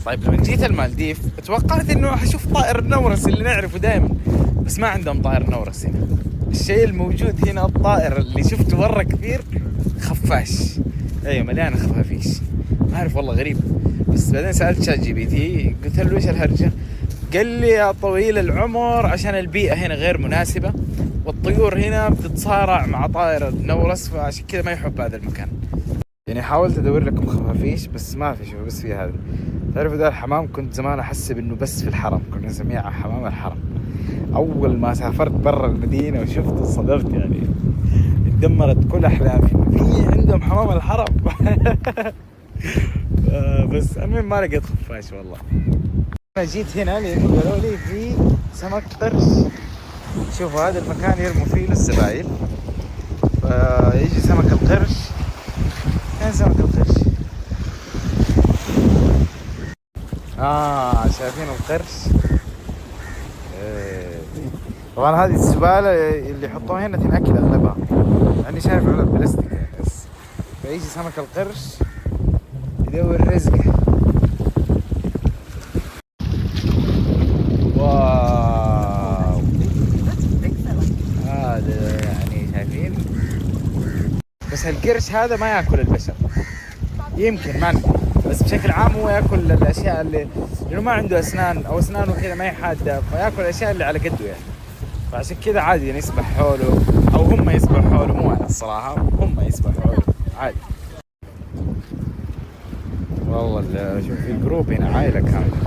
طيب لما جيت المالديف توقعت انه حشوف طائر النورس اللي نعرفه دائما، بس ما عندهم طائر نورس هنا. الشيء الموجود هنا الطائر اللي شفته مرة كثير خفاش. ايوه مليانة خفافيش، ما اعرف والله غريب. بس بعدين سألت شات جي بي تي قلت له ايش الهرجة، قال لي يا طويل العمر عشان البيئة هنا غير مناسبة، والطيور هنا بتتصارع مع طائر النورس، فعشان كذا ما يحب هذا المكان. يعني حاولت ادور لكم خفافيش بس ما في، شوف بس في هذا. تعرفوا ذا الحمام كنت زمان احسب انه بس في الحرم، كنا نسميها حمام الحرم. اول ما سافرت برا المدينة وشفته صدمت، يعني اتدمرت كل احلامي في عندهم حمام الحرم. بس المهم ما لقيت خفاش والله. انا جيت هنا لانه قالوا لي في سمك قرش. شوفوا هذا المكان يرموا فيه الزبايل، فيجي سمك القرش. فين سمك القرش؟ شايفين القرش؟ طبعا هذه الزبالة اللي يحطوها هنا تنأكل اغلبها، يعني شايف علب بلاستيك بس. فيجي سمك القرش يدور رزقه. واو، هذا يعني شايفين. بس القرش هذا ما ياكل البشر، يمكن ما ندري، بس بشكل عام هو ياكل الاشياء اللي لانه ما عنده اسنان او اسنانه كذا ما هي حاده، فياكل الاشياء اللي على قده يعني. فعشان كذا عادي يعني يسبح حوله، او هم يسبحوا حوله، مو انا الصراحه، هم يسبحوا حوله عادي. والله شوف في جروب هنا عائله كامله.